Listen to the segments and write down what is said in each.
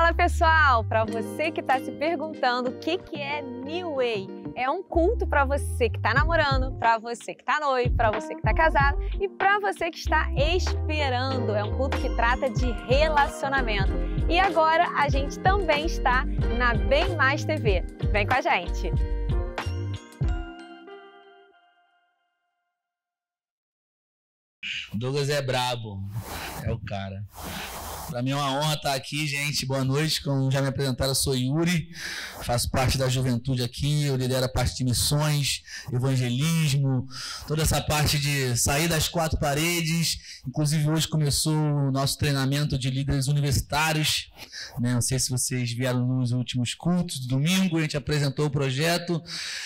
Fala pessoal, para você que está se perguntando o que é New Way, é um culto para você que está namorando, para você que está noivo, para você que está casado e para você que está esperando. É um culto que trata de relacionamento. E agora a gente também está na Bem Mais TV. Vem com a gente! Douglas é brabo, é o cara. Para mim é uma honra estar aqui, gente. Boa noite. Como já me apresentaram, eu sou Yuri, faço parte da juventude aqui, eu lidero a parte de missões, evangelismo, toda essa parte de sair das quatro paredes. Inclusive hoje começou o nosso treinamento de líderes universitários, né? Não sei se vocês vieram nos últimos cultos do domingo, a gente apresentou o projeto.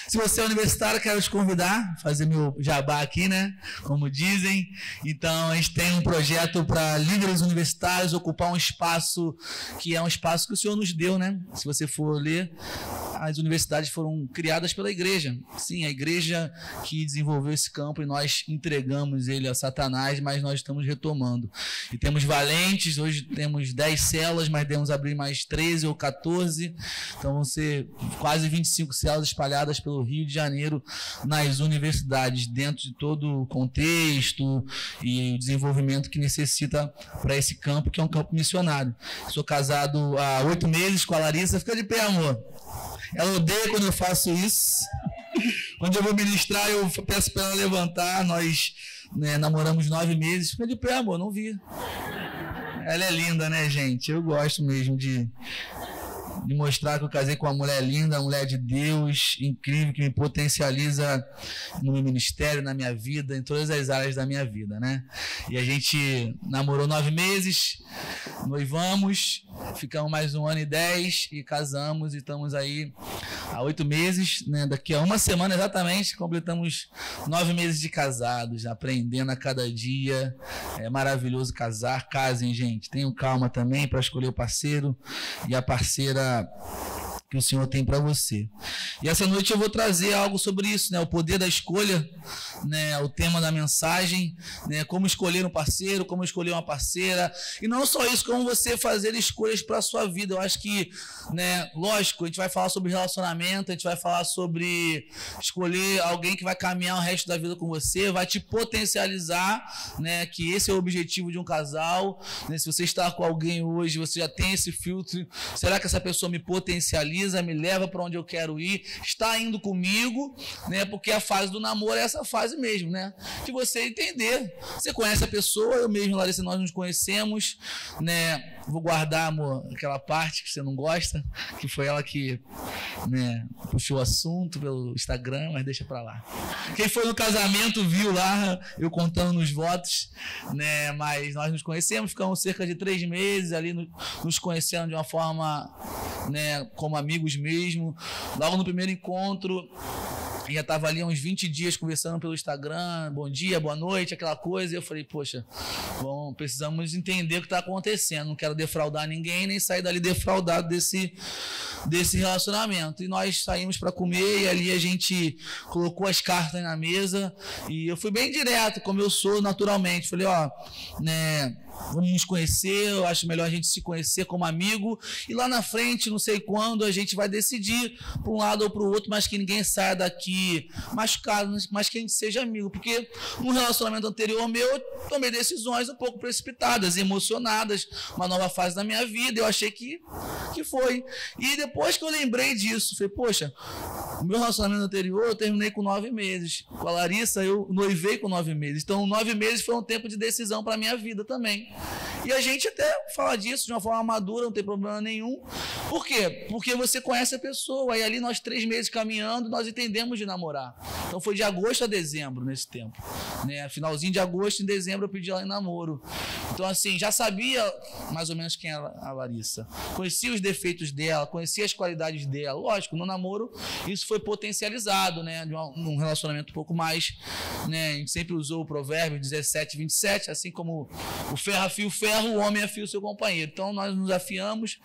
Se você é universitário, quero te convidar, fazer meu jabá aqui, né? Como dizem. Então a gente tem um projeto para líderes universitários ocupar um espaço que é um espaço que o Senhor nos deu, né? Se você for ler, as universidades foram criadas pela igreja. Sim, a igreja que desenvolveu esse campo e nós entregamos ele a Satanás, mas nós estamos retomando. E temos valentes, hoje temos 10 células, mas devemos abrir mais 13 ou 14. Então vão ser quase 25 células espalhadas pelo Rio de Janeiro nas universidades, dentro de todo o contexto e o desenvolvimento que necessita para esse campo, que é um campo missionário. Sou casado há 8 meses com a Larissa. Fica de pé, amor. Ela odeia quando eu faço isso. Quando eu vou ministrar, eu peço para ela levantar. Nós namoramos 9 meses. Fica de pé, amor, não vi. Ela é linda, né, gente? Eu gosto mesmo de mostrar que eu casei com uma mulher linda, uma mulher de Deus, incrível, que me potencializa no meu ministério, na minha vida, em todas as áreas da minha vida, né? E a gente namorou 9 meses, noivamos, ficamos mais 1 ano e 10 e casamos e estamos aí há 8 meses, né? Daqui a uma semana exatamente completamos 9 meses de casados, aprendendo a cada dia. É maravilhoso casar. Casem, gente. Tenham calma também para escolher o parceiro e a parceira que o Senhor tem para você. E essa noite eu vou trazer algo sobre isso, né? O poder da escolha, né? O tema da mensagem, né? Como escolher um parceiro, como escolher uma parceira. E não só isso, como você fazer escolhas para a sua vida. Eu acho que, né? Lógico, a gente vai falar sobre relacionamento, a gente vai falar sobre escolher alguém que vai caminhar o resto da vida com você, vai te potencializar, né? Que esse é o objetivo de um casal, né? Se você está com alguém hoje, você já tem esse filtro. Será que essa pessoa me potencializa, me leva para onde eu quero ir, está indo comigo, né? Porque a fase do namoro é essa fase mesmo, né? De você entender. Você conhece a pessoa, eu mesmo, Larissa, nós nos conhecemos, né? Vou guardar, amor, aquela parte que você não gosta, que foi ela que, né, puxou o assunto pelo Instagram, mas deixa pra lá. Quem foi no casamento viu lá eu contando nos votos, né? Mas nós nos conhecemos, ficamos cerca de 3 meses ali nos conhecendo de uma forma, né, como amigos mesmo. Logo no primeiro encontro, já estava ali há uns 20 dias conversando pelo Instagram, bom dia, boa noite, aquela coisa, e eu falei, poxa, bom, precisamos entender o que está acontecendo, não quero defraudar ninguém, nem sair dali defraudado desse relacionamento. E nós saímos para comer e ali a gente colocou as cartas na mesa e eu fui bem direto, como eu sou naturalmente, falei, ó, né, vamos nos conhecer, eu acho melhor a gente se conhecer como amigo e lá na frente, não sei quando, a gente vai decidir para um lado ou para o outro, mas que ninguém saia daqui machucado, mas que a gente seja amigo, porque no relacionamento anterior meu, eu tomei decisões um pouco precipitadas, emocionadas, uma nova fase da minha vida, eu achei que foi. E depois que eu lembrei disso, falei, poxa, o meu relacionamento anterior eu terminei com 9 meses, com a Larissa eu noivei com 9 meses, então 9 meses foi um tempo de decisão para a minha vida também. E a gente até fala disso de uma forma madura, não tem problema nenhum. Por quê? Porque você conhece a pessoa. E ali nós 3 meses caminhando, nós entendemos de namorar. Então foi de agosto a dezembro nesse tempo, né? Finalzinho de agosto, em dezembro eu pedi ela em namoro. Então assim, já sabia mais ou menos quem era a Larissa. Conhecia os defeitos dela, conhecia as qualidades dela. Lógico, no namoro isso foi potencializado, né? Num relacionamento um pouco mais, né? A gente sempre usou o provérbio 17:27, assim como o ferro afia o ferro, o homem afia o seu companheiro. Então nós nos afiamos,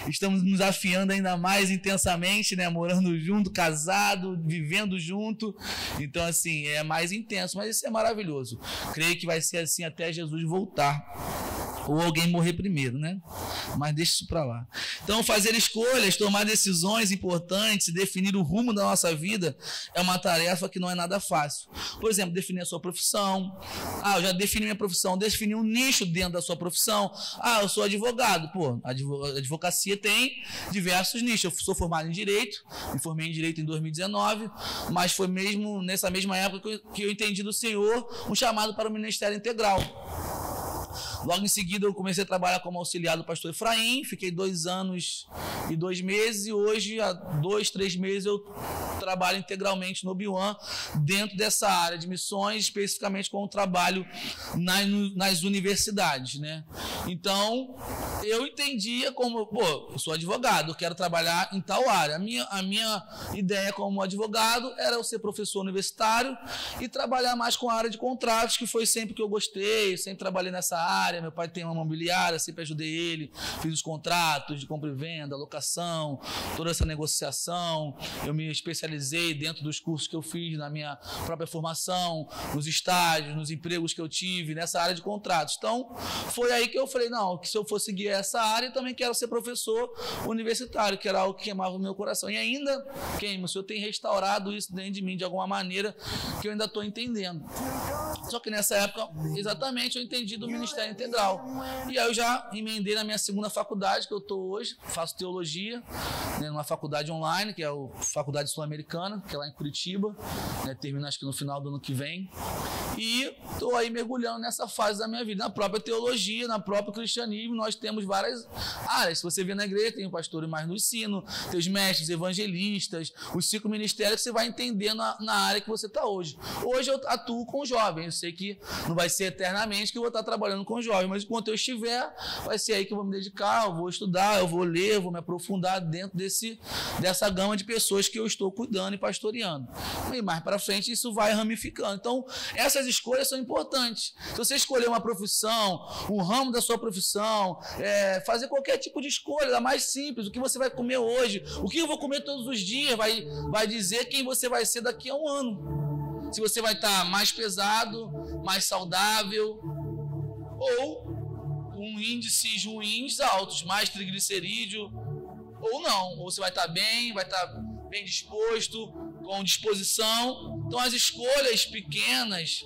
estamos nos afiando ainda mais intensamente, né? Morando junto, casado, vivendo junto. Então assim, é mais intenso, mas isso é maravilhoso. Creio que vai ser assim até Jesus voltar. ou alguém morrer primeiro, né? Mas deixa isso para lá. Então, fazer escolhas, tomar decisões importantes, definir o rumo da nossa vida é uma tarefa que não é nada fácil. Por exemplo, definir a sua profissão. Eu já defini minha profissão, definir um nicho dentro da sua profissão. Eu sou advogado. A advocacia tem diversos nichos. Eu sou formado em Direito, me formei em Direito em 2019, mas foi mesmo nessa mesma época que eu entendi do Senhor um chamado para o Ministério Integral. Logo em seguida eu comecei a trabalhar como auxiliar do pastor Efraim, fiquei 2 anos e 2 meses e hoje há 2, 3 meses eu trabalho integralmente no Obi-Wan dentro dessa área de missões, especificamente com o trabalho nas universidades, né? Então eu entendia como, eu sou advogado, eu quero trabalhar em tal área. A minha ideia como advogado era eu ser professor universitário e trabalhar mais com a área de contratos, que foi sempre que eu gostei, sempre trabalhei nessa área. Meu pai tem uma imobiliária, sempre ajudei ele, fiz os contratos de compra e venda, locação, toda essa negociação. Eu me especializei dentro dos cursos que eu fiz na minha própria formação, nos estágios, nos empregos que eu tive, nessa área de contratos. Então, foi aí que eu falei, não, que se eu for seguir essa área, eu também quero ser professor universitário, que era algo que queimava o meu coração. E ainda queima, o Senhor tem restaurado isso dentro de mim de alguma maneira que eu ainda estou entendendo. Só que nessa época, exatamente, eu entendi do Ministério Integral. E aí eu já emendei na minha segunda faculdade, que eu estou hoje, faço teologia, né, numa faculdade online, que é a Faculdade Sul-Americana, que é lá em Curitiba, né, termina acho que no final do ano que vem. E estou aí mergulhando nessa fase da minha vida. Na própria teologia, na própria cristianismo, nós temos várias áreas. Se você vê na igreja, tem o pastor mais no ensino, tem os mestres, evangelistas, os 5 ministérios que você vai entender na área que você está hoje. Hoje eu atuo com jovens, eu sei que não vai ser eternamente que eu vou estar trabalhando com jovens, mas enquanto eu estiver, vai ser aí que eu vou me dedicar, eu vou estudar, eu vou ler, eu vou me aprofundar dentro dessa gama de pessoas que eu estou cuidando e pastoreando. E mais para frente isso vai ramificando. Então, essas escolhas são importantes. Se você escolher uma profissão, um ramo da sua profissão, fazer qualquer tipo de escolha, a mais simples, o que você vai comer hoje, o que eu vou comer todos os dias, vai dizer quem você vai ser daqui a um ano. Se você vai estar mais pesado, mais saudável, ou com índices ruins altos, mais triglicerídeo, ou não. Ou você vai estar bem disposto, com disposição. Então as escolhas pequenas,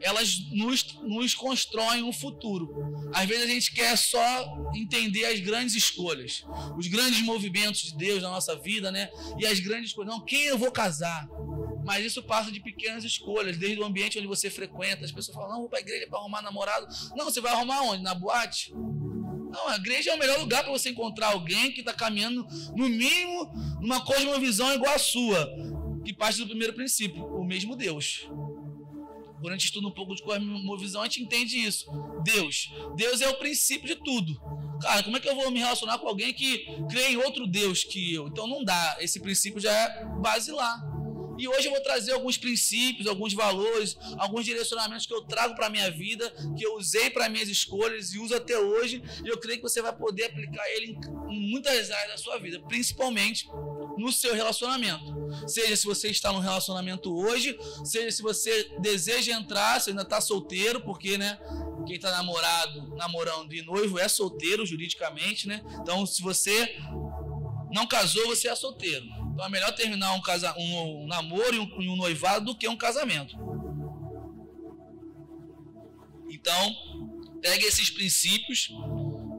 elas nos constroem um futuro. Às vezes a gente quer só entender as grandes escolhas, os grandes movimentos de Deus na nossa vida, né? E as grandes escolhas. Não, quem eu vou casar? Mas isso passa de pequenas escolhas, desde o ambiente onde você frequenta. As pessoas falam, não, vou para a igreja para arrumar namorado. Não, você vai arrumar onde? Na boate? Não, a igreja é o melhor lugar para você encontrar alguém que está caminhando, no mínimo, numa cosmovisão igual a sua, que parte do primeiro princípio, o mesmo Deus. Quando a gente estuda um pouco de cosmovisão, a gente entende isso. Deus é o princípio de tudo. Cara, como é que eu vou me relacionar com alguém que crê em outro Deus que eu? Então não dá, esse princípio já é basilar. E hoje eu vou trazer alguns princípios, alguns valores, alguns direcionamentos que eu trago para a minha vida, que eu usei para minhas escolhas e uso até hoje, e eu creio que você vai poder aplicar ele em muitas áreas da sua vida, principalmente no seu relacionamento. Seja se você está num relacionamento hoje, seja se você deseja entrar, se ainda está solteiro, porque, né, quem está namorando e noivo é solteiro juridicamente, né? Então, se você não casou, você é solteiro. Então é melhor terminar um namoro e um noivado do que um casamento. Então, pegue esses princípios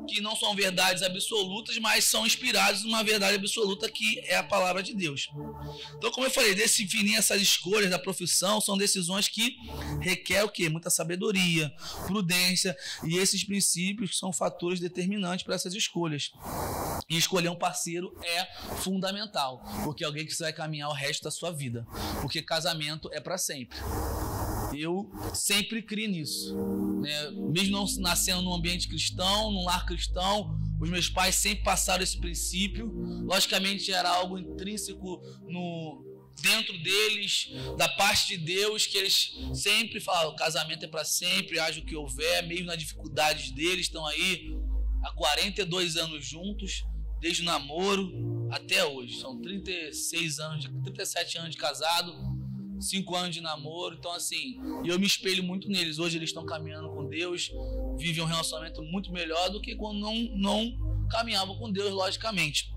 que não são verdades absolutas, mas são inspirados numa verdade absoluta que é a palavra de Deus. Então, como eu falei, definir essas escolhas da profissão são decisões que requer o quê? Muita sabedoria, prudência, e esses princípios são fatores determinantes para essas escolhas. E escolher um parceiro é fundamental, porque é alguém que você vai caminhar o resto da sua vida, porque casamento é para sempre. Eu sempre criei nisso, né? Mesmo não nascendo num ambiente cristão, num lar cristão, os meus pais sempre passaram esse princípio. Logicamente era algo intrínseco dentro deles, da parte de Deus, que eles sempre falavam, o casamento é para sempre, haja o que houver, mesmo nas dificuldades deles, estão aí há 42 anos juntos, desde o namoro até hoje. São 37 anos de casado, 5 anos de namoro. Então assim, eu me espelho muito neles. Hoje eles estão caminhando com Deus, vivem um relacionamento muito melhor do que quando não caminhavam com Deus, logicamente.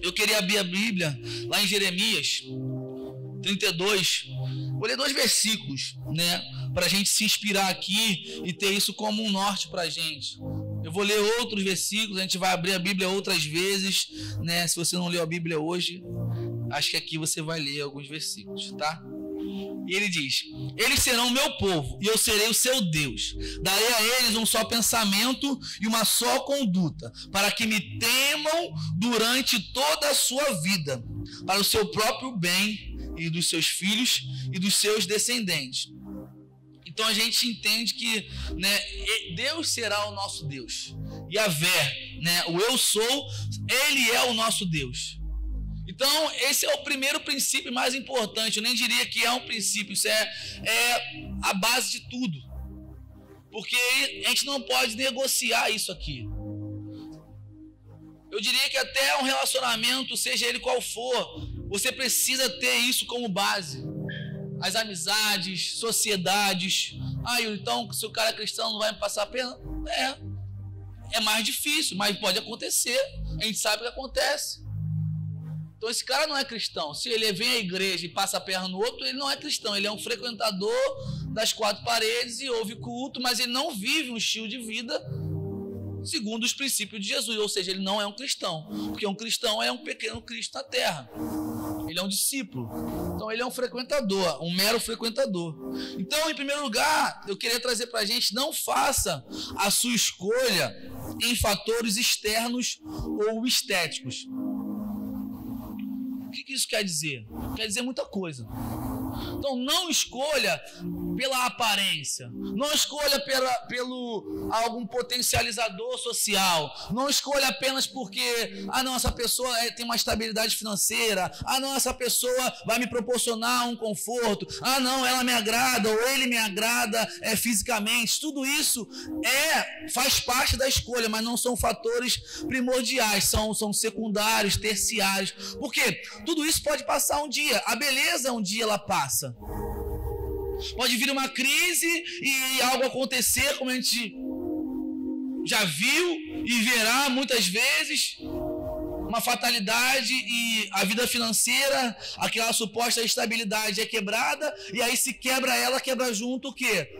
Eu queria abrir a Bíblia lá em Jeremias 32. Vou ler 2 versículos, né, para a gente se inspirar aqui e ter isso como um norte para a gente. Eu vou ler outros versículos, a gente vai abrir a Bíblia outras vezes, né? Se você não leu a Bíblia hoje, acho que aqui você vai ler alguns versículos, tá? E ele diz: eles serão meu povo e eu serei o seu Deus. Darei a eles um só pensamento e uma só conduta, para que me temam durante toda a sua vida, para o seu próprio bem e dos seus filhos e dos seus descendentes. Então a gente entende que, né, Deus será o nosso Deus. Yahvé, né, o eu sou, ele é o nosso Deus. Então esse é o primeiro princípio mais importante. Eu nem diria que é um princípio, isso é a base de tudo. Porque a gente não pode negociar isso aqui. Eu diria que até um relacionamento, seja ele qual for, você precisa ter isso como base. As amizades, sociedades. Então, se o cara é cristão não vai me passar a perna? É mais difícil, mas pode acontecer. A gente sabe o que acontece. Então, esse cara não é cristão. Se ele vem à igreja e passa a perna no outro, ele não é cristão. Ele é um frequentador das 4 paredes e ouve culto, mas ele não vive um estilo de vida segundo os princípios de Jesus. Ou seja, ele não é um cristão. Porque um cristão é um pequeno Cristo na terra. Ele é um discípulo. Então ele é um frequentador, um mero frequentador. Então, em primeiro lugar, eu queria trazer para a gente: não faça a sua escolha em fatores externos ou estéticos. O que isso quer dizer? Quer dizer muita coisa. Então não escolha pela aparência, não escolha pelo algum potencializador social, não escolha apenas porque, essa pessoa tem uma estabilidade financeira, essa pessoa vai me proporcionar um conforto, ela me agrada ou ele me agrada fisicamente. Tudo isso faz parte da escolha, mas não são fatores primordiais, são secundários, terciários. Por quê? Tudo isso pode passar um dia, a beleza um dia ela passa. Pode vir uma crise e algo acontecer, como a gente já viu e verá muitas vezes, uma fatalidade, e a vida financeira, aquela suposta estabilidade é quebrada, e aí se quebra ela, quebra junto o quê?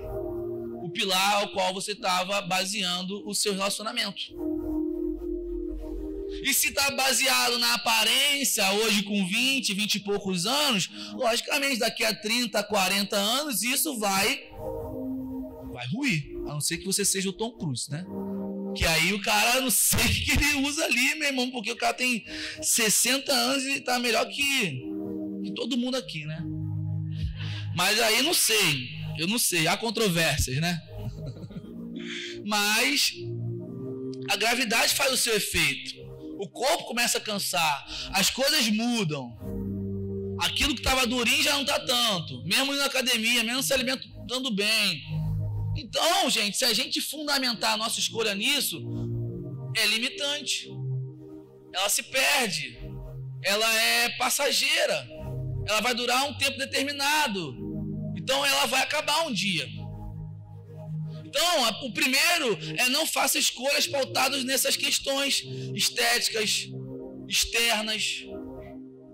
O pilar ao qual você estava baseando o seu relacionamento. E se está baseado na aparência, hoje com 20 e poucos anos, logicamente daqui a 30, 40 anos, isso vai ruir. A não ser que você seja o Tom Cruise, né? Que aí o cara, não sei o que ele usa ali, meu irmão, porque o cara tem 60 anos e está melhor que todo mundo aqui, né? Mas aí eu não sei, há controvérsias, né? Mas a gravidade faz o seu efeito. O corpo começa a cansar, as coisas mudam. Aquilo que estava durinho já não está tanto. Mesmo indo na academia, mesmo se alimentando bem. Então, gente, se a gente fundamentar a nossa escolha nisso, é limitante. Ela se perde. Ela é passageira. Ela vai durar um tempo determinado. Então, ela vai acabar um dia. Então, o primeiro não faça escolhas pautadas nessas questões estéticas, externas,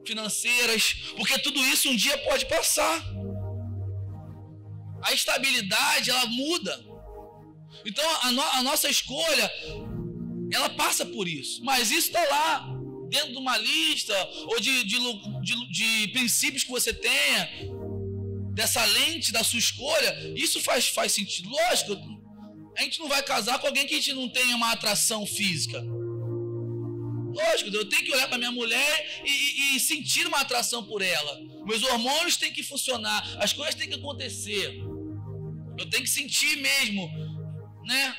financeiras, porque tudo isso um dia pode passar. A estabilidade, ela muda. Então, a nossa escolha, ela passa por isso. Mas isso está lá, dentro de uma lista, ou de princípios que você tenha, dessa lente da sua escolha. Isso faz sentido. Lógico, a gente não vai casar com alguém que a gente não tenha uma atração física. Lógico, eu tenho que olhar para minha mulher e sentir uma atração por ela. Meus hormônios têm que funcionar, as coisas têm que acontecer. Eu tenho que sentir mesmo, né,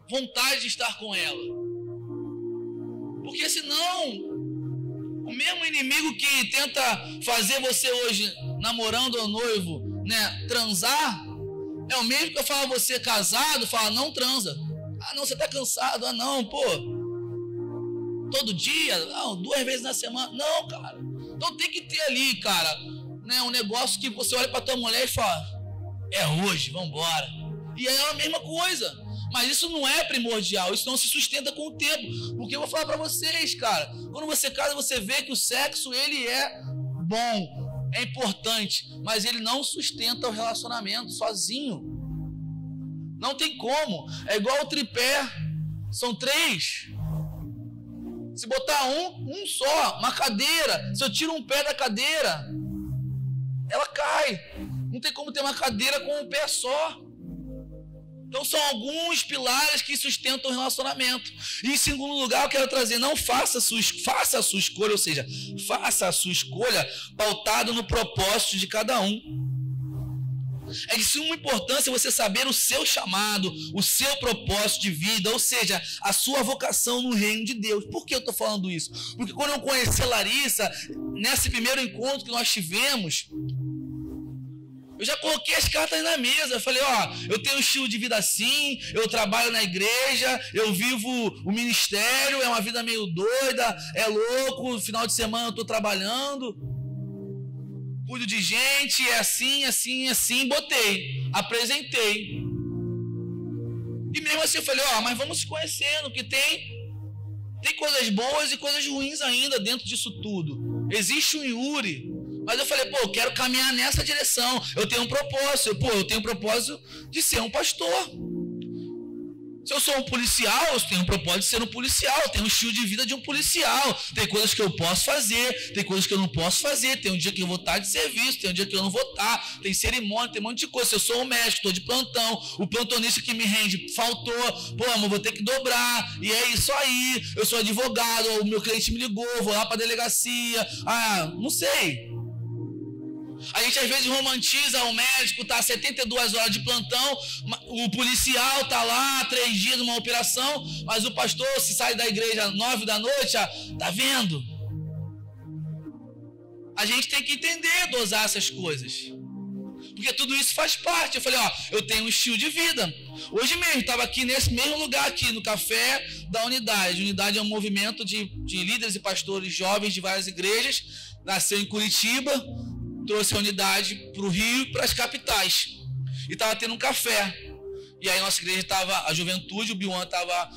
vontade de estar com ela. Porque senão, o mesmo inimigo que tenta fazer você hoje, namorando ou noivo, né, transar, é o mesmo que eu falo a você casado, fala, não transa. Não, você está cansado. Não, pô. Todo dia? Não, 2 vezes na semana. Não, cara. Então tem que ter ali, cara, né, um negócio que você olha para tua mulher e fala, é hoje, vambora. E aí é a mesma coisa. Mas isso não é primordial, isso não se sustenta com o tempo. Porque eu vou falar para vocês, cara, quando você casa, você vê que o sexo, ele é bom, é importante, mas ele não sustenta o relacionamento sozinho. Não tem como. É igual o tripé, são 3. Se botar um só, uma cadeira, se eu tiro um pé da cadeira, ela cai. Não tem como ter uma cadeira com um pé só. Então são alguns pilares que sustentam o relacionamento. E em segundo lugar, eu quero trazer, não faça a sua escolha, ou seja, faça a sua escolha pautada no propósito de cada um. É de suma importância você saber o seu chamado, o seu propósito de vida, ou seja, a sua vocação no reino de Deus. Por que eu estou falando isso? Porque quando eu conheci a Larissa, nesse primeiro encontro que nós tivemos, eu já coloquei as cartas na mesa. Eu falei, eu tenho um estilo de vida assim, eu trabalho na igreja, eu vivo o ministério, é uma vida meio doida, é louco, final de semana eu estou trabalhando, cuido de gente, é assim, assim, assim, botei, apresentei. E mesmo assim eu falei, mas vamos se conhecendo, que tem coisas boas e coisas ruins ainda dentro disso tudo. Existe um Yuri. Mas eu falei, eu quero caminhar nessa direção. Eu tenho um propósito. Eu tenho um propósito de ser um pastor. Se eu sou um policial, eu tenho um propósito de ser um policial. Eu tenho um estilo de vida de um policial. Tem coisas que eu posso fazer, tem coisas que eu não posso fazer. Tem um dia que eu vou estar de serviço, tem um dia que eu não vou estar. Tem cerimônia, tem um monte de coisa. Se eu sou um médico, estou de plantão. O plantonista que me rende faltou. Amor, vou ter que dobrar. E é isso aí. Eu sou advogado, o meu cliente me ligou, vou lá para a delegacia. Não sei. A gente às vezes romantiza o médico, tá 72 horas de plantão, o policial tá lá 3 dias numa operação, mas o pastor, se sai da igreja 9 da noite, tá vendo? A gente tem que entender, dosar essas coisas, porque tudo isso faz parte. Eu falei, eu tenho um estilo de vida. Hoje mesmo, estava aqui nesse mesmo lugar aqui, no café da Unidade. Unidade é um movimento de líderes e pastores jovens de várias igrejas, nasceu em Curitiba, trouxe a unidade para o Rio e para as capitais. E estava tendo um café. E aí nossa igreja estava, a juventude, o Biuan estava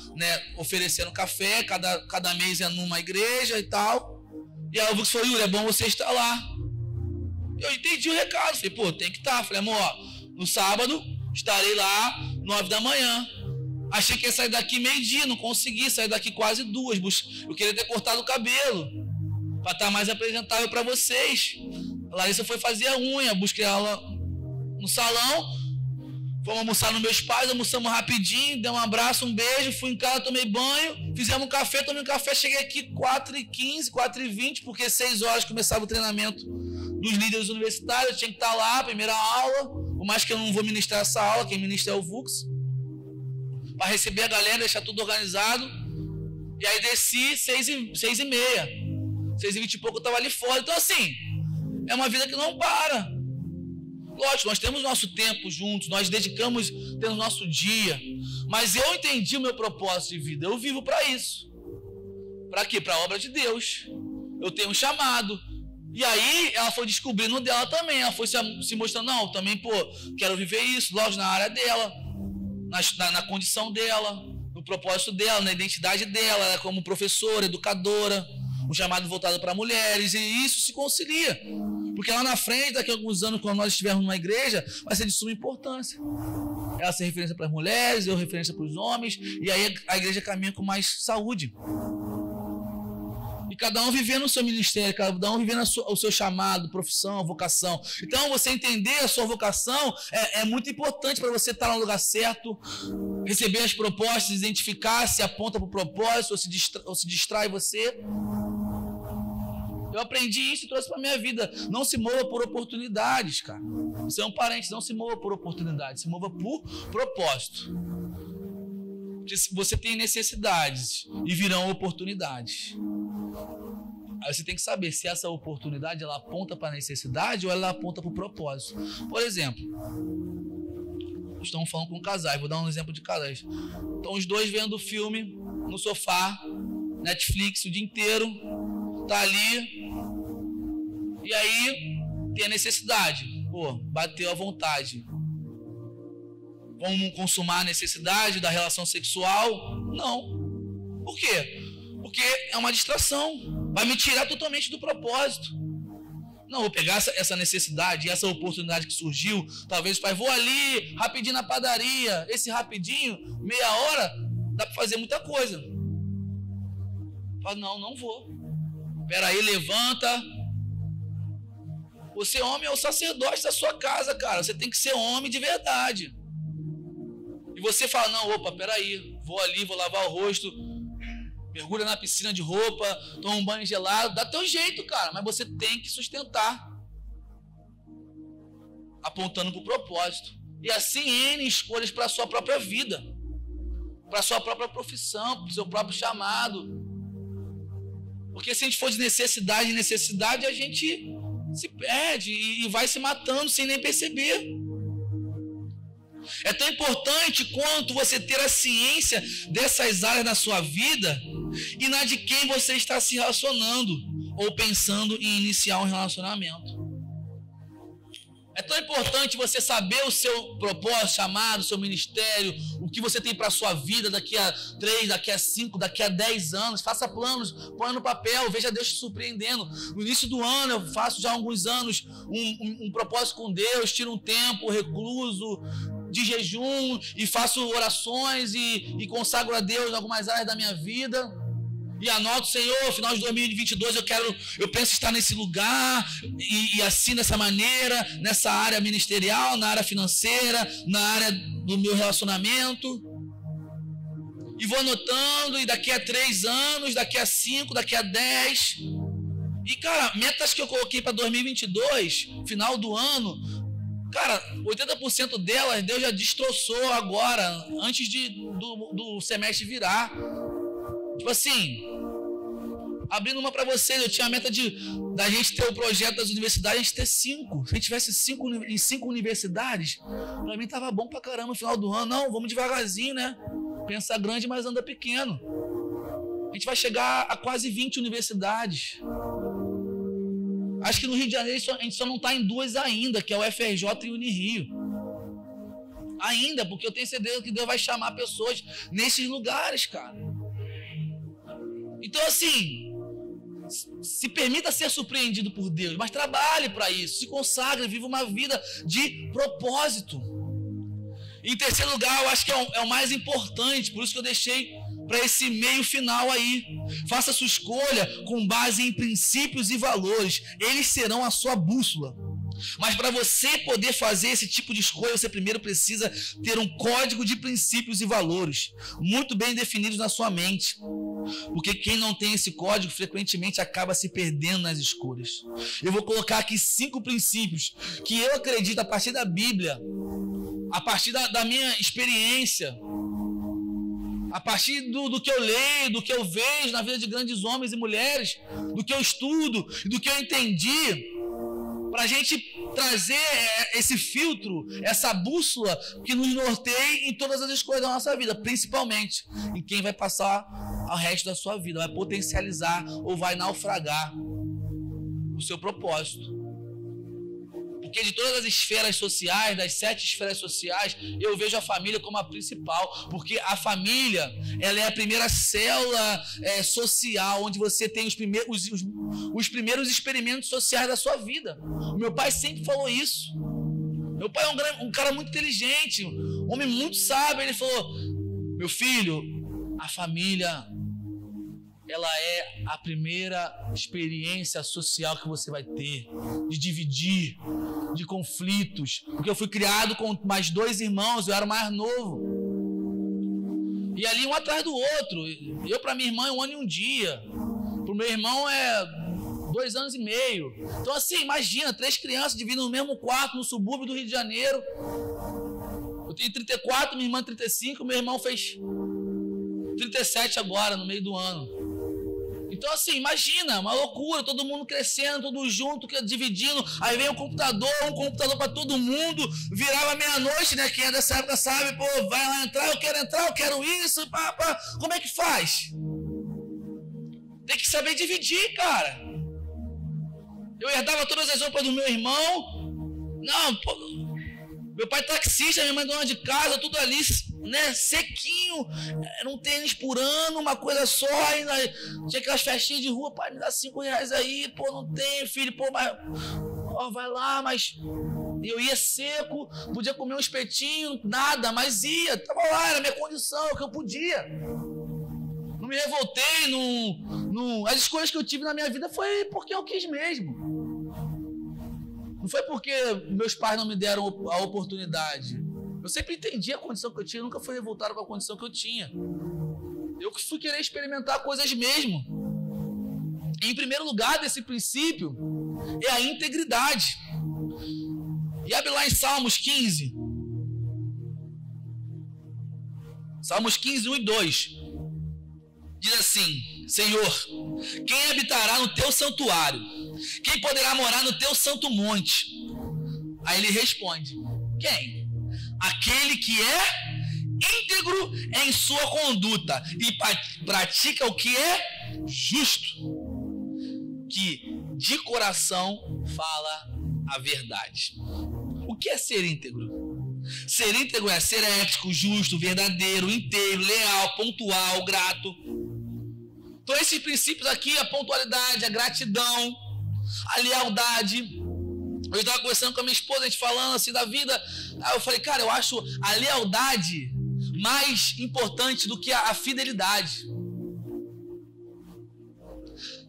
oferecendo café, cada mês é numa igreja e tal. E aí o Vux falou, Yuri, é bom você estar lá. Eu entendi o recado, falei, tem que estar. Falei, amor, no sábado estarei lá, 9 da manhã. Achei que ia sair daqui meio-dia, não consegui, sair daqui quase 2. Eu queria ter cortado o cabelo, para estar mais apresentável para vocês. A Larissa foi fazer a unha, busquei ela no salão, fomos almoçar nos meus pais, almoçamos rapidinho, dei um abraço, um beijo, fui em casa, tomei banho, fizemos um café, tomei um café, cheguei aqui 4h15, 4h20, porque 6 horas começava o treinamento dos líderes universitários, eu tinha que estar lá, primeira aula, por mais que eu não vou ministrar essa aula, quem ministra é o Vux, para receber a galera, deixar tudo organizado, e aí desci 6h30, 6h20 e pouco eu estava ali fora. Então assim, é uma vida que não para. Lógico, nós temos nosso tempo juntos, nós dedicamos, temos nosso dia. Mas eu entendi o meu propósito de vida. Eu vivo para isso. Para quê? Para a obra de Deus. Eu tenho um chamado. E aí ela foi descobrindo dela também. Ela foi se mostrando, não, também, quero viver isso, lógico, na área dela, na condição dela, no propósito dela, na identidade dela, como professora, educadora. Um chamado voltado para mulheres, e isso se concilia. Porque lá na frente, daqui a alguns anos, quando nós estivermos numa igreja, vai ser de suma importância. Ela ser referência para as mulheres, eu referência para os homens, e aí a igreja caminha com mais saúde. E cada um vivendo o seu ministério, cada um vivendo o seu chamado, profissão, vocação. Então, você entender a sua vocação é muito importante para você estar no lugar certo, receber as propostas, identificar se aponta para o propósito ou se distrai você. Eu aprendi isso e trouxe para a minha vida. Não se mova por oportunidades, cara. Você é um parente, não se mova por oportunidades, se mova por propósito. Porque você tem necessidades e virão oportunidades. Aí você tem que saber se essa oportunidade ela aponta para a necessidade ou ela aponta para o propósito. Por exemplo, estamos falando com casais, vou dar um exemplo de casais. Estão os dois vendo o filme no sofá, Netflix o dia inteiro, tá ali, e aí tem a necessidade, bateu à vontade. vão consumar a necessidade da relação sexual? Não. Por quê? Porque é uma distração. Vai me tirar totalmente do propósito. Não, vou pegar essa necessidade, essa oportunidade que surgiu. Talvez, pai, vou ali rapidinho na padaria. Esse rapidinho, meia hora, dá para fazer muita coisa. Fala, não vou. Peraí, levanta. Você, homem, é o sacerdote da sua casa, cara. Você tem que ser homem de verdade. E você fala, não, opa, peraí. Vou ali, vou lavar o rosto. Mergulha na piscina de roupa, toma um banho gelado, dá teu jeito, cara, mas você tem que sustentar, apontando para o propósito. E assim, N escolhas para a sua própria vida, para a sua própria profissão, para o seu próprio chamado. Porque se a gente for de necessidade em necessidade, a gente se perde e vai se matando sem nem perceber. É tão importante quanto você ter a ciência dessas áreas na sua vida e na de quem você está se relacionando ou pensando em iniciar um relacionamento. É tão importante você saber o seu propósito, chamado, o seu ministério, o que você tem para a sua vida daqui a 3, daqui a 5, daqui a 10 anos. Faça planos, põe no papel, veja Deus te surpreendendo. No início do ano, eu faço já há alguns anos um propósito com Deus, tiro um tempo recluso, de jejum, e faço orações e consagro a Deus em algumas áreas da minha vida. E anoto, Senhor, final de 2022 eu penso estar nesse lugar e assim, dessa maneira, nessa área ministerial, na área financeira, na área do meu relacionamento. E vou anotando, e daqui a 3 anos, daqui a 5, daqui a 10. E, cara, metas que eu coloquei para 2022, final do ano, cara, 80% delas Deus já destroçou agora, antes do semestre virar. Tipo assim, abrindo uma para vocês, eu tinha a meta da gente ter o projeto das universidades, a gente ter 5. Se a gente tivesse 5 universidades, para mim tava bom pra caramba no final do ano. Não, vamos devagarzinho, né? Pensa grande, mas anda pequeno. A gente vai chegar a quase 20 universidades. Acho que no Rio de Janeiro a gente só não está em 2 ainda, que é o FRJ e o Unirio. Ainda, porque eu tenho certeza que Deus vai chamar pessoas nesses lugares, cara. Então, assim, se permita ser surpreendido por Deus, mas trabalhe para isso, se consagre, viva uma vida de propósito. Em terceiro lugar, eu acho que é o mais importante, por isso que eu deixei para esse meio final aí. Faça sua escolha com base em princípios e valores, eles serão a sua bússola. Mas para você poder fazer esse tipo de escolha, você primeiro precisa ter um código de princípios e valores muito bem definidos na sua mente. Porque quem não tem esse código frequentemente acaba se perdendo nas escolhas. Eu vou colocar aqui 5 princípios que eu acredito a partir da Bíblia, a partir da minha experiência, a partir do que eu leio, do que eu vejo na vida de grandes homens e mulheres, do que eu estudo e do que eu entendi, para a gente trazer esse filtro, essa bússola que nos norteie em todas as escolhas da nossa vida, principalmente em quem vai passar o resto da sua vida, vai potencializar ou vai naufragar o seu propósito. Porque de todas as esferas sociais, das 7 esferas sociais, eu vejo a família como a principal, porque a família, ela é a primeira célula social, onde você tem os primeiros experimentos sociais da sua vida. O meu pai sempre falou isso. Meu pai é um cara muito inteligente, um homem muito sábio. Ele falou: meu filho, a família, ela é a primeira experiência social que você vai ter, de dividir, de conflitos, porque eu fui criado com mais 2 irmãos, eu era o mais novo, e ali um atrás do outro. Eu para minha irmã é 1 ano e 1 dia, para o meu irmão é 2 anos e meio. Então assim, imagina, 3 crianças dividindo no mesmo quarto, no subúrbio do Rio de Janeiro. Eu tenho 34, minha irmã 35, meu irmão fez 37 agora, no meio do ano. Então assim, imagina, uma loucura, todo mundo crescendo, tudo junto, dividindo, aí vem um computador para todo mundo, virava meia-noite, né, quem é dessa época sabe, pô, vai lá entrar, eu quero isso, pá. Como é que faz? Tem que saber dividir, cara. Eu herdava todas as roupas do meu irmão, não, pô, Meu pai taxista, minha mãe dona de casa, tudo ali, né, sequinho, era um tênis por ano, uma coisa só, ainda tinha aquelas festinhas de rua, pai, me dá R$5 aí, pô, não tem, filho, pô, mas, ó, vai lá, mas eu ia seco, podia comer um espetinho, nada, mas ia, tava lá, era a minha condição, o que eu podia. Não me revoltei, as escolhas que eu tive na minha vida foi porque eu quis mesmo. Não foi porque meus pais não me deram a oportunidade. Eu sempre entendi a condição que eu tinha, nunca fui revoltado com a condição que eu tinha. Eu fui querer experimentar coisas mesmo. E, em primeiro lugar, desse princípio é a integridade. E abre lá em Salmos 15. Salmos 15, 1 e 2. Diz assim: Senhor, quem habitará no teu santuário? Quem poderá morar no teu santo monte? Aí ele responde: quem? Aquele que é íntegro em sua conduta e pratica o que é justo, que de coração fala a verdade. O que é ser íntegro? Ser íntegro é ser ético, justo, verdadeiro, inteiro, leal, pontual, grato. Então esses princípios aqui, a pontualidade, a gratidão, a lealdade. Eu estava conversando com a minha esposa, a gente falando assim da vida. Aí eu falei, cara, eu acho a lealdade mais importante do que a fidelidade.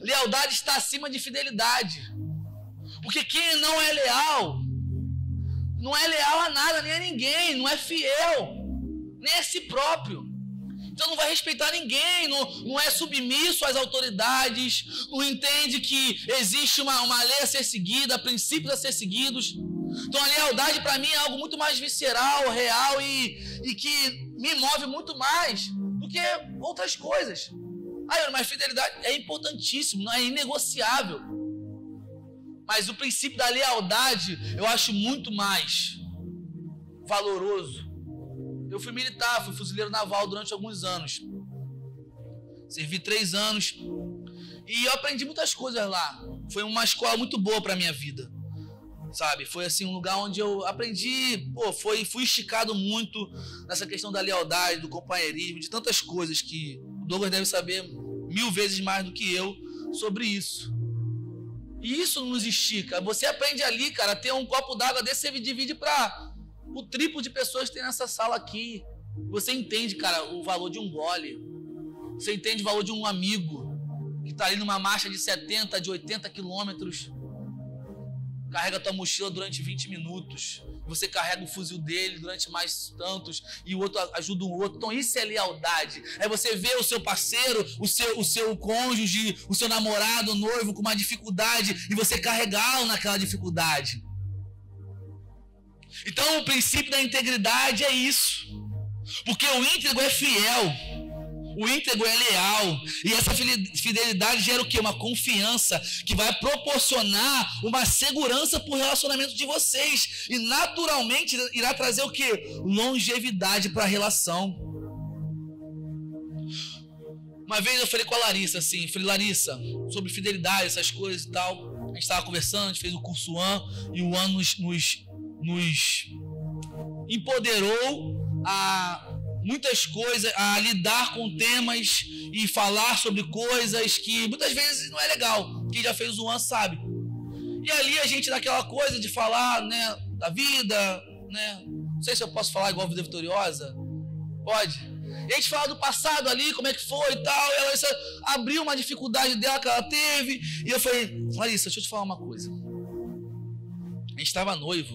Lealdade está acima de fidelidade. Porque quem não é leal, não é leal a nada, nem a ninguém, não é fiel, nem a si próprio. Então não vai respeitar ninguém, não é submisso às autoridades, não entende que existe uma lei a ser seguida, princípios a ser seguidos. Então a lealdade para mim é algo muito mais visceral, real e que me move muito mais do que outras coisas. Mas fidelidade é importantíssimo, não é inegociável. Mas o princípio da lealdade eu acho muito mais valoroso. Eu fui militar, fui fuzileiro naval durante alguns anos. Servi 3 anos. E eu aprendi muitas coisas lá. Foi uma escola muito boa para a minha vida. Sabe? Foi assim um lugar onde eu aprendi, fui esticado muito nessa questão da lealdade, do companheirismo, de tantas coisas que o Douglas deve saber 1000 vezes mais do que eu sobre isso. E isso nos estica. Você aprende ali, cara, a ter um copo d'água desse, você divide para o triplo de pessoas que tem nessa sala aqui. Você entende, cara, o valor de um gole. Você entende o valor de um amigo que está ali numa marcha de 70, de 80 quilômetros. Carrega tua mochila durante 20 minutos. Você carrega o fuzil dele durante mais tantos. E o outro ajuda o outro. Então isso é lealdade. É você ver o seu parceiro, o seu cônjuge, o seu namorado, o noivo com uma dificuldade. E você carregá-lo naquela dificuldade. Então o princípio da integridade é isso. Porque o íntegro é fiel. O íntegro é leal. E essa fidelidade gera o quê? Uma confiança que vai proporcionar uma segurança para o relacionamento de vocês. E naturalmente irá trazer o quê? Longevidade para a relação. Uma vez eu falei com a Larissa assim, falei, Larissa, sobre fidelidade, essas coisas e tal. A gente estava conversando, a gente fez o curso One, e o One nos empoderou a muitas coisas, a lidar com temas e falar sobre coisas que muitas vezes não é legal. Quem já fez o One sabe. E ali a gente daquela coisa de falar, né, da vida, né? Não sei se eu posso falar igual a Vida Vitoriosa. Pode? E a gente fala do passado ali, como é que foi e tal. E ela abriu uma dificuldade dela que ela teve. E eu falei, Larissa, deixa eu te falar uma coisa. A gente estava noivo.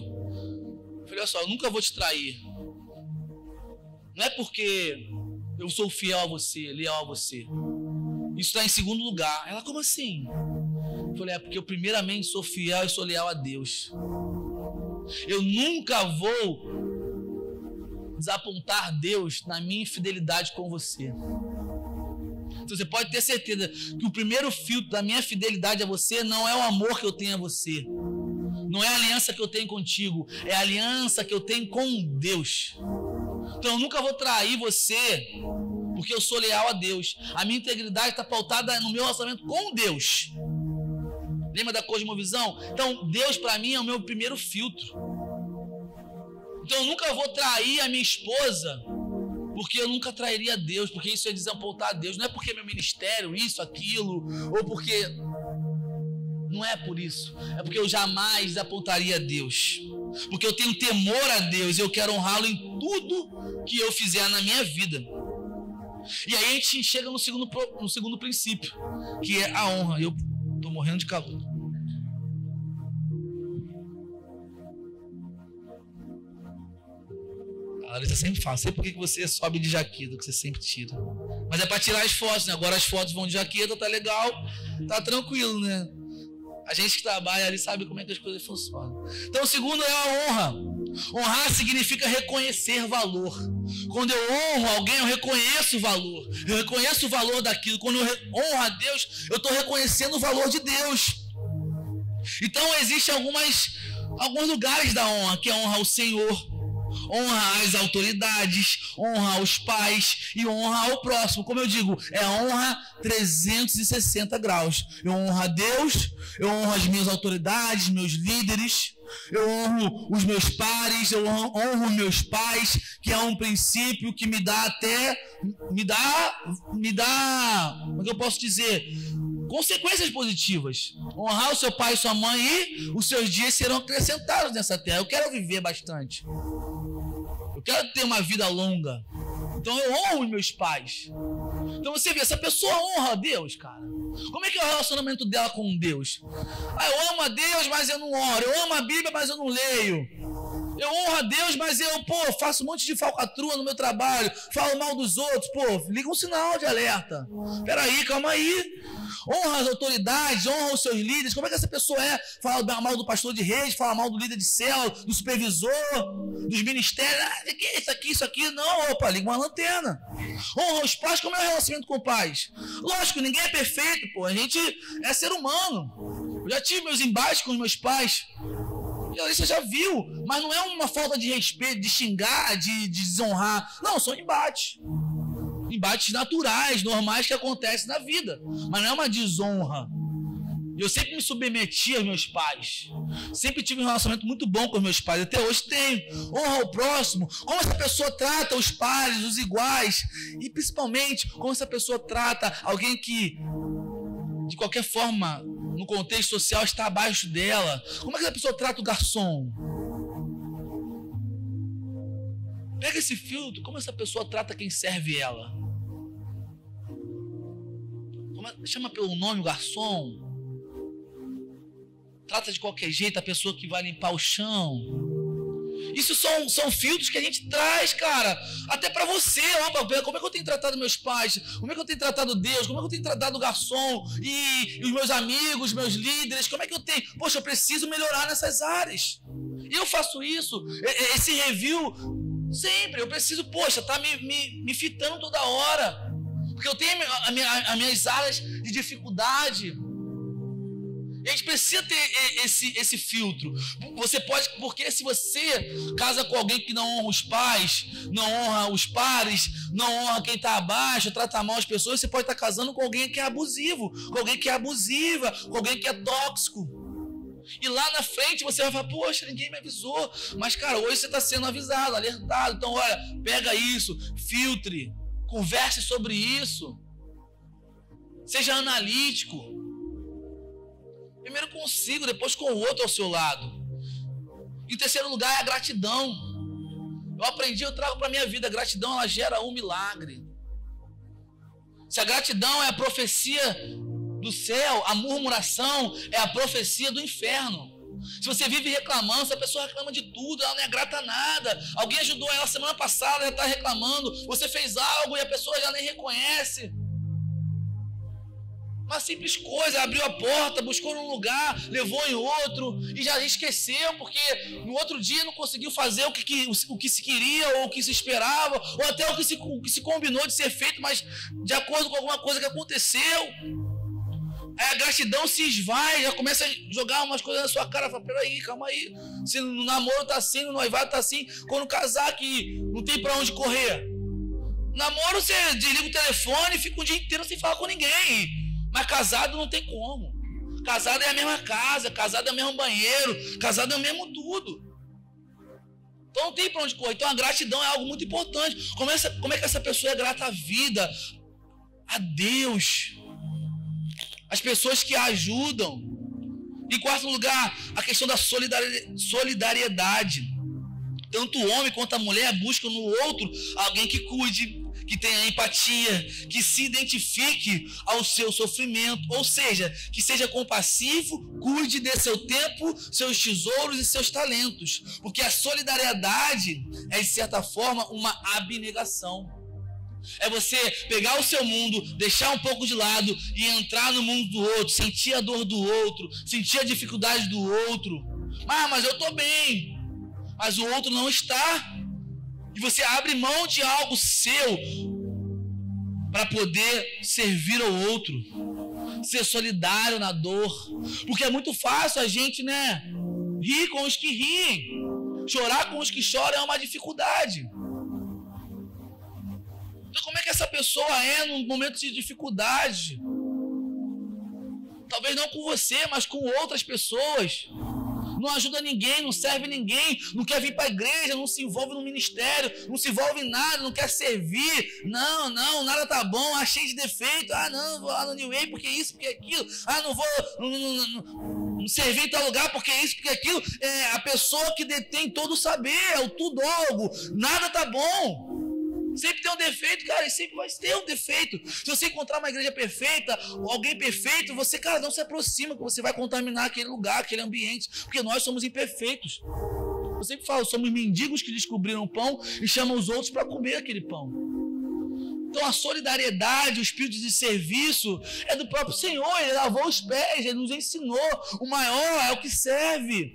Eu falei, olha só, eu nunca vou te trair. Não é porque eu sou fiel a você, leal a você. Isso está em segundo lugar. Ela, como assim? Eu falei, é porque eu primeiramente sou fiel e sou leal a Deus. Eu nunca vou desapontar Deus na minha infidelidade com você. Então você pode ter certeza que o primeiro filtro da minha fidelidade a você não é o amor que eu tenho a você. Não é a aliança que eu tenho contigo. É a aliança que eu tenho com Deus. Então eu nunca vou trair você porque eu sou leal a Deus. A minha integridade está pautada no meu relacionamento com Deus. Lembra da cosmovisão? Então Deus para mim é o meu primeiro filtro. Então eu nunca vou trair a minha esposa, porque eu nunca trairia Deus, porque isso é desapontar Deus. Não é porque meu ministério, isso, aquilo, ou porque... Não é por isso. É porque eu jamais desapontaria Deus. Porque eu tenho temor a Deus e eu quero honrá-lo em tudo que eu fizer na minha vida. E aí a gente chega no segundo princípio, que é a honra. Eu tô morrendo de calor. A Larissa sempre fala, sei por que você sobe de jaqueta, que você sempre tira. Mas é para tirar as fotos, né? Agora as fotos vão de jaqueta, tá legal, tá tranquilo, né? A gente que trabalha ali sabe como é que as coisas funcionam. Então o segundo é a honra. Honrar significa reconhecer valor. Quando eu honro alguém, eu reconheço o valor. Eu reconheço o valor daquilo. Quando eu honro a Deus, eu estou reconhecendo o valor de Deus. Então existem alguns lugares da honra, que é honrar o Senhor, honrar as autoridades, honrar os pais e honrar o próximo. Como eu digo, é honra 360 graus. Eu honro a Deus, eu honro as minhas autoridades, meus líderes, eu honro os meus pares, eu honro meus pais, que é um princípio que me dá, como é que eu posso dizer? Consequências positivas. Honrar o seu pai e sua mãe e os seus dias serão acrescentados nessa terra. Eu quero viver bastante. Eu quero ter uma vida longa. Então eu honro os meus pais. Então você vê, essa pessoa honra a Deus, cara. Como é que é o relacionamento dela com Deus? Eu amo a Deus, mas eu não oro. Eu amo a Bíblia, mas eu não leio. Eu honro a Deus, mas eu, faço um monte de falcatrua no meu trabalho. Falo mal dos outros. Liga um sinal de alerta. Peraí, calma aí. Honra as autoridades, honra os seus líderes. Como é que essa pessoa é? Fala mal do pastor de rede, fala mal do líder de célula, do supervisor, dos ministérios. Isso aqui. Não, liga uma lanterna. Honra os pais. Como é o relacionamento com pais? Lógico, ninguém é perfeito, a gente é ser humano. Eu já tive meus embates com os meus pais. E a Larissa já viu, mas não é uma falta de respeito, de xingar, de desonrar. Não, são embates. Embates naturais, normais que acontecem na vida. Mas não é uma desonra. Eu sempre me submeti aos meus pais. Sempre tive um relacionamento muito bom com os meus pais. Até hoje tenho. Honra ao próximo. Como essa pessoa trata os pares, os iguais. E principalmente, como essa pessoa trata alguém que, de qualquer forma, no contexto social, está abaixo dela. Como é que essa pessoa trata o garçom? Pega esse filtro. Como essa pessoa trata quem serve ela? Chama pelo nome o garçom. Trata de qualquer jeito a pessoa que vai limpar o chão. Isso são filtros que a gente traz, cara. Até pra você. Como é que eu tenho tratado meus pais? Como é que eu tenho tratado Deus? Como é que eu tenho tratado o garçom? E os meus amigos, meus líderes? Como é que eu tenho? Poxa, eu preciso melhorar nessas áreas. E eu faço isso. Esse review sempre. Eu preciso, tá me fitando toda hora. Porque eu tenho as minhas áreas de dificuldade. E a gente precisa ter esse filtro. Você pode, porque se você casa com alguém que não honra os pais, não honra os pares, não honra quem está abaixo, trata mal as pessoas, você pode estar casando com alguém que é abusivo, com alguém que é abusiva, com alguém que é tóxico. E lá na frente você vai falar, poxa, ninguém me avisou. Mas, cara, hoje você está sendo avisado, alertado. Então, olha, pega isso, filtre. Converse sobre isso. Seja analítico. Primeiro consigo, depois com o outro ao seu lado. Em terceiro lugar é a gratidão. Eu trago para a minha vida. A gratidão, ela gera um milagre. Se a gratidão é a profecia do céu, a murmuração é a profecia do inferno. Se você vive reclamando, se a pessoa reclama de tudo, ela não é grata a nada. Alguém ajudou ela semana passada, ela está reclamando. Você fez algo e a pessoa já nem reconhece. Uma simples coisa, abriu a porta, buscou num lugar, levou em outro e já esqueceu, porque no outro dia não conseguiu fazer o que se queria ou o que se esperava, ou até o que se combinou de ser feito, mas de acordo com alguma coisa que aconteceu. A gratidão se esvai, já começa a jogar umas coisas na sua cara. Fala, peraí, calma aí. Se no namoro tá assim, no noivado tá assim, quando casar que não tem pra onde correr. Namoro, você desliga o telefone e fica um dia inteiro sem falar com ninguém. Mas casado não tem como. Casado é a mesma casa, casado é o mesmo banheiro, casado é o mesmo tudo. Então não tem para onde correr. Então a gratidão é algo muito importante. Como é que essa pessoa é grata à vida, a Deus, as pessoas que a ajudam. Em quarto lugar, a questão da solidariedade. Tanto o homem quanto a mulher buscam no outro alguém que cuide, que tenha empatia, que se identifique ao seu sofrimento, ou seja, que seja compassivo, cuide de seu tempo, seus tesouros e seus talentos, porque a solidariedade é, de certa forma, uma abnegação. É você pegar o seu mundo, deixar um pouco de lado e entrar no mundo do outro, sentir a dor do outro, sentir a dificuldade do outro. Mas eu estou bem, mas o outro não está. E você abre mão de algo seu para poder servir ao outro, ser solidário na dor. Porque é muito fácil a gente, rir com os que riem, chorar com os que choram é uma dificuldade. Então como é que essa pessoa é num momento de dificuldade? Talvez não com você, mas com outras pessoas. Não ajuda ninguém, não serve ninguém, não quer vir para a igreja, não se envolve no ministério, não se envolve em nada, não quer servir. Não, nada tá bom, cheio de defeito. Não vou lá no New Way porque isso, porque aquilo. Não vou não servir em tal lugar porque isso, porque aquilo. É a pessoa que detém todo o saber, é o tudólogo. Nada tá bom. Sempre tem um defeito, cara, e sempre vai ter um defeito. Se você encontrar uma igreja perfeita, alguém perfeito, você, cara, não se aproxima, porque você vai contaminar aquele lugar, aquele ambiente, porque nós somos imperfeitos. Eu sempre falo, somos mendigos que descobriram pão e chamam os outros para comer aquele pão. Então a solidariedade, o espírito de serviço é do próprio Senhor, Ele lavou os pés, Ele nos ensinou. O maior é o que serve.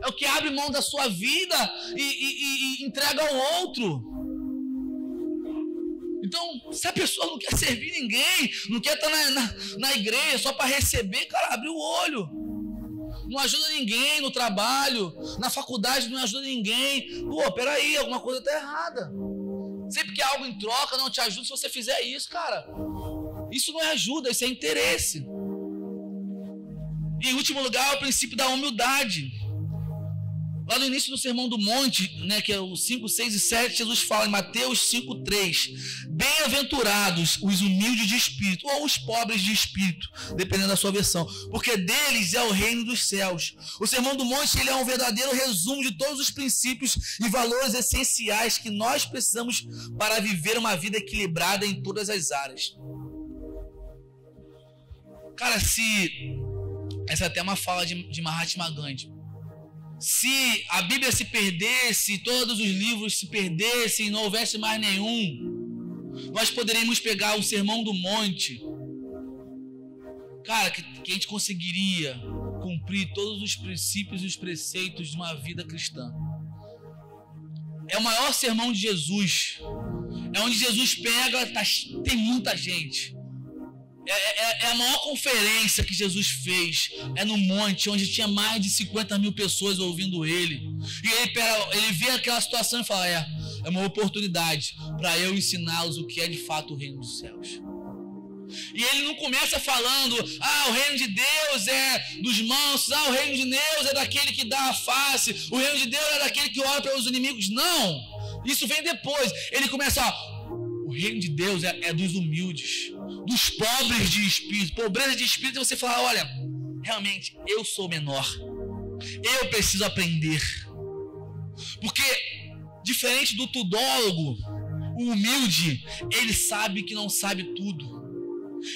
É o que abre mão da sua vida e entrega ao outro. Então, se a pessoa não quer servir ninguém, não quer estar na igreja só para receber, cara, abre o olho. Não ajuda ninguém no trabalho, na faculdade não ajuda ninguém. Peraí, alguma coisa está errada. Sempre que há algo em troca, não te ajuda se você fizer isso, cara. Isso não é ajuda, isso é interesse. E em último lugar, é o princípio da humildade. Lá no início do Sermão do Monte, que é o 5, 6 e 7, Jesus fala em Mateus 5, 3, bem-aventurados os humildes de espírito, ou os pobres de espírito, dependendo da sua versão, porque deles é o reino dos céus. O Sermão do Monte ele é um verdadeiro resumo de todos os princípios e valores essenciais que nós precisamos para viver uma vida equilibrada em todas as áreas. Cara, essa é até uma fala de Mahatma Gandhi. Se a Bíblia se perdesse, todos os livros se perdessem e não houvesse mais nenhum, nós poderíamos pegar o Sermão do Monte, cara, que a gente conseguiria cumprir todos os princípios e os preceitos de uma vida cristã. É o maior sermão de Jesus. É onde Jesus pega, tem muita gente. É a maior conferência que Jesus fez. É no monte, onde tinha mais de 50 mil pessoas ouvindo ele. E ele vê aquela situação e fala, é uma oportunidade para eu ensiná-los o que é de fato o reino dos céus. E ele não começa falando, o reino de Deus é dos mansos, o reino de Deus é daquele que dá a face, o reino de Deus é daquele que olha para os inimigos. Não, isso vem depois. Ele começa, o reino de Deus é dos humildes, dos pobres de espírito. Pobreza de espírito é você falar, olha, realmente eu sou menor, eu preciso aprender. Porque diferente do tudólogo, o humilde, ele sabe que não sabe tudo.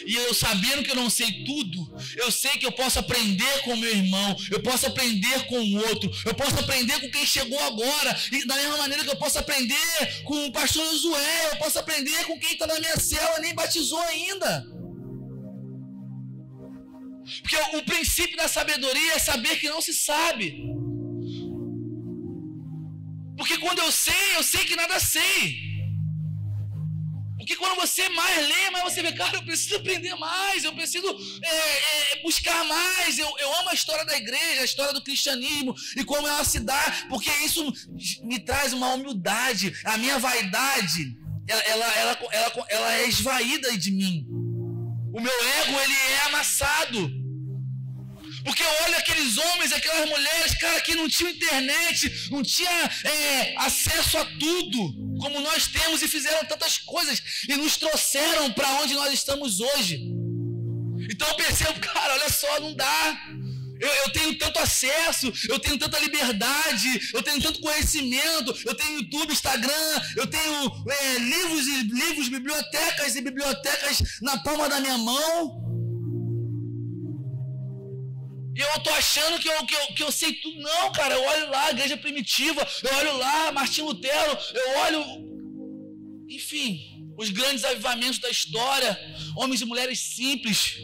E eu sabendo que eu não sei tudo, eu sei que eu posso aprender com o meu irmão, eu posso aprender com o outro, eu posso aprender com quem chegou agora, e da mesma maneira que eu posso aprender com o pastor Josué, eu posso aprender com quem está na minha célula, nem batizou ainda. Porque o princípio da sabedoria é saber que não se sabe. Porque quando eu sei que nada sei. Porque quando você mais lê, mais você vê, cara, eu preciso aprender mais, eu preciso buscar mais. Eu amo a história da igreja, a história do cristianismo e como ela se dá, porque isso me traz uma humildade. A minha vaidade, ela é esvaída de mim. O meu ego, ele é amassado. Porque eu olho aqueles homens, aquelas mulheres, cara, que não tinham internet, não tinha acesso a tudo, como nós temos, e fizeram tantas coisas, e nos trouxeram para onde nós estamos hoje. Então eu percebo, cara, olha só, não dá. Eu tenho tanto acesso, eu tenho tanta liberdade, eu tenho tanto conhecimento, eu tenho YouTube, Instagram, eu tenho livros e livros, bibliotecas e bibliotecas na palma da minha mão. E eu tô achando que eu sei tudo. Não, cara, eu olho lá a igreja primitiva, eu olho lá Martinho Lutero, eu olho, enfim, os grandes avivamentos da história, homens e mulheres simples,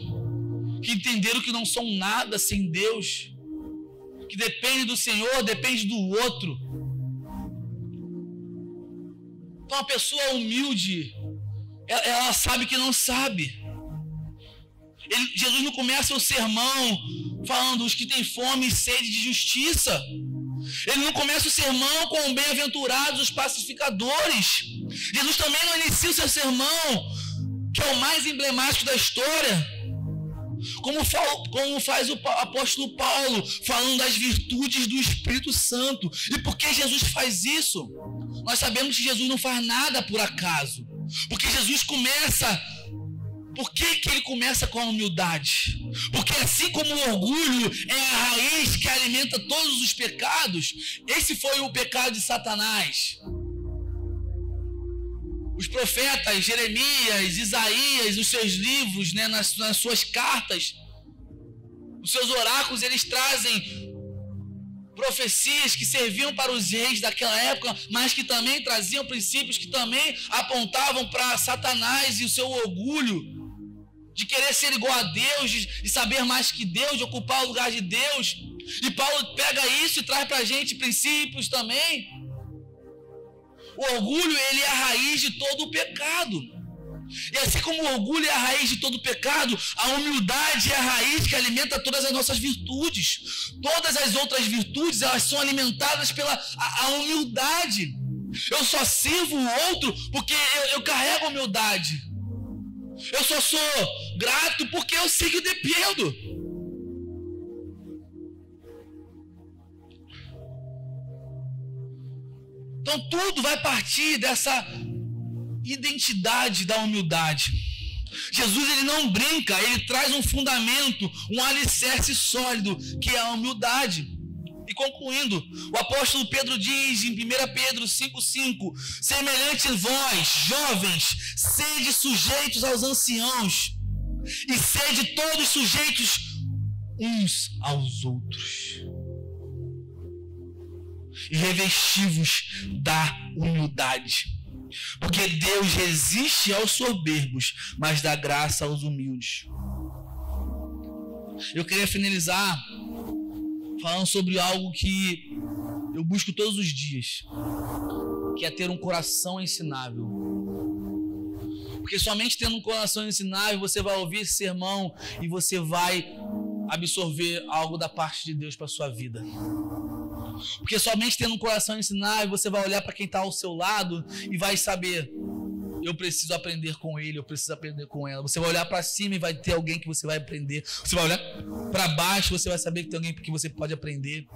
que entenderam que não são nada sem Deus, que depende do Senhor, depende do outro. Então a pessoa humilde, ela sabe que não sabe. Jesus não começa o sermão falando os que têm fome e sede de justiça. Ele não começa o sermão com bem-aventurados os pacificadores. Jesus também não inicia o seu sermão, que é o mais emblemático da história, como faz o apóstolo Paulo, falando das virtudes do Espírito Santo. E por que Jesus faz isso? Nós sabemos que Jesus não faz nada por acaso. Porque Jesus começa... Por que ele começa com a humildade? Porque assim como o orgulho é a raiz que alimenta todos os pecados, esse foi o pecado de Satanás. Os profetas, Jeremias, Isaías, os seus livros, né, nas suas cartas, os seus oráculos, eles trazem profecias que serviam para os reis daquela época, mas que também traziam princípios que também apontavam para Satanás e o seu orgulho de querer ser igual a Deus, de saber mais que Deus, de ocupar o lugar de Deus. E Paulo pega isso e traz para a gente princípios também. O orgulho, ele é a raiz de todo o pecado. E assim como o orgulho é a raiz de todo o pecado, a humildade é a raiz que alimenta todas as nossas virtudes. Todas as outras virtudes, elas são alimentadas pela a humildade. Eu só sirvo o outro porque eu carrego a humildade. Eu só sou grato porque eu sei que eu dependo. Então tudo vai partir dessa identidade da humildade. Jesus, ele não brinca, ele traz um fundamento, um alicerce sólido, que é a humildade. E concluindo, o apóstolo Pedro diz em 1 Pedro 5,5: semelhante a vós, jovens, sede sujeitos aos anciãos, e sede todos sujeitos uns aos outros, e revesti-vos da humildade, porque Deus resiste aos soberbos, mas dá graça aos humildes. Eu queria finalizar falando sobre algo que eu busco todos os dias, que é ter um coração ensinável. Porque somente tendo um coração ensinável, você vai ouvir esse sermão e você vai absorver algo da parte de Deus para a sua vida. Porque somente tendo um coração ensinável, você vai olhar para quem está ao seu lado e vai saber: eu preciso aprender com ele, eu preciso aprender com ela. Você vai olhar para cima e vai ter alguém que você vai aprender. Você vai olhar para baixo, você vai saber que tem alguém que você pode aprender.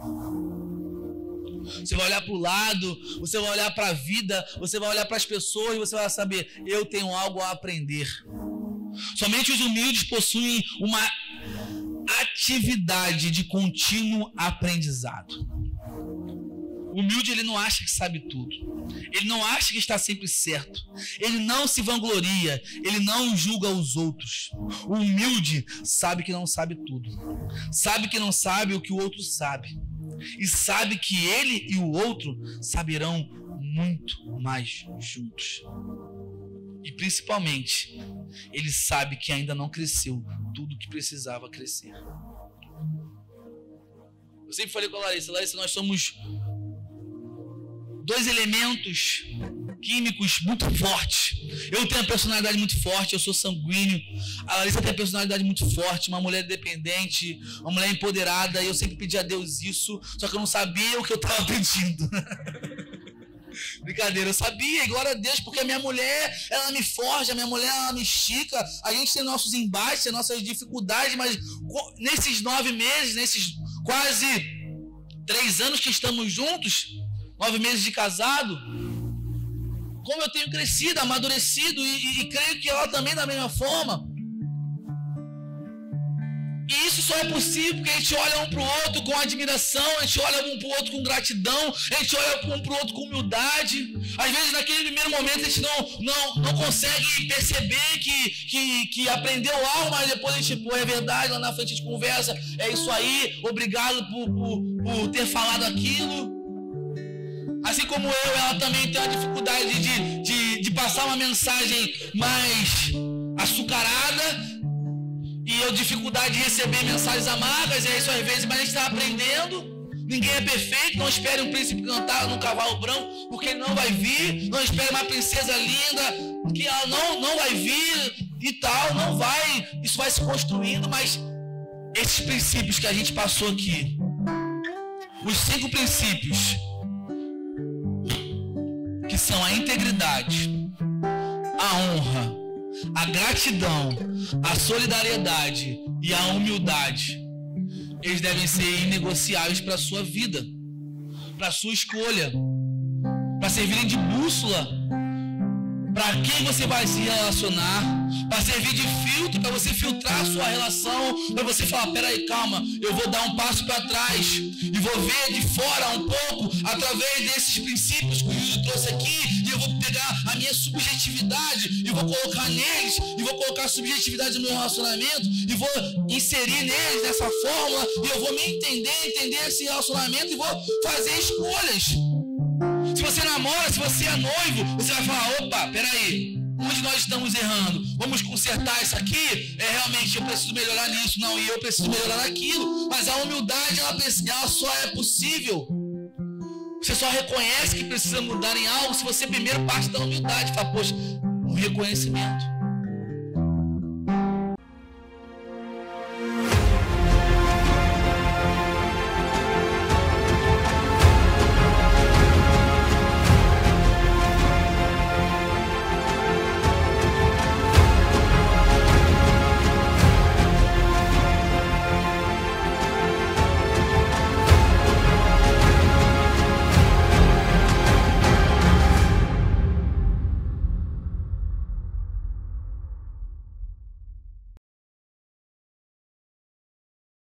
Você vai olhar para o lado, você vai olhar para a vida, você vai olhar para as pessoas e você vai saber: eu tenho algo a aprender. Somente os humildes possuem uma atividade de contínuo aprendizado. O humilde, ele não acha que sabe tudo. Ele não acha que está sempre certo. Ele não se vangloria. Ele não julga os outros. O humilde sabe que não sabe tudo. Sabe que não sabe o que o outro sabe. E sabe que ele e o outro saberão muito mais juntos. E principalmente, ele sabe que ainda não cresceu tudo o que precisava crescer. Eu sempre falei com a Larissa: nós somos dois elementos químicos muito fortes. Eu tenho uma personalidade muito forte, eu sou sanguíneo. A Larissa tem uma personalidade muito forte, uma mulher independente, uma mulher empoderada. E eu sempre pedi a Deus isso, só que eu não sabia o que eu estava pedindo. Brincadeira, eu sabia, e glória a Deus, porque a minha mulher, ela me forja, a minha mulher, ela me estica, a gente tem nossos embates, nossas dificuldades, mas nesses 9 meses, nesses quase 3 anos que estamos juntos, 9 meses de casado, como eu tenho crescido, amadurecido, e creio que ela também da mesma forma. E isso só é possível porque a gente olha um para o outro com admiração, a gente olha um para o outro com gratidão, a gente olha um para o outro com humildade. Às vezes naquele primeiro momento a gente não consegue perceber que aprendeu algo, mas depois a gente, pô, é verdade, lá na frente a gente conversa, é isso aí, obrigado por ter falado aquilo. Assim como ela também tem a dificuldade de passar uma mensagem mais açucarada, e eu dificuldade de receber mensagens amargas, é isso às vezes, mas a gente está aprendendo. Ninguém é perfeito, não espere um príncipe cantar num cavalo branco, porque ele não vai vir. Não espere uma princesa linda, que ela não vai vir e tal, não vai. Isso vai se construindo, mas esses princípios que a gente passou aqui, os 5 princípios, que são a integridade, a honra, a gratidão, a solidariedade e a humildade, eles devem ser inegociáveis para a sua vida, para a sua escolha, para servirem de bússola para quem você vai se relacionar, para servir de filtro, para você filtrar a sua relação, para você falar, peraí, calma, eu vou dar um passo para trás e vou ver de fora um pouco, através desses princípios que o Yuri trouxe aqui, e eu vou pegar a minha subjetividade e vou colocar neles, e vou colocar a subjetividade no meu relacionamento, e vou inserir neles dessa fórmula, e eu vou me entender esse relacionamento, e vou fazer escolhas. Se você namora, se você é noivo, você vai falar, opa, peraí, onde nós estamos errando? Vamos consertar isso aqui? Realmente eu preciso melhorar nisso, não, e eu preciso melhorar naquilo. Mas a humildade, ela só é possível. Você só reconhece que precisa mudar em algo se você primeiro parte da humildade. Fala, poxa, um reconhecimento.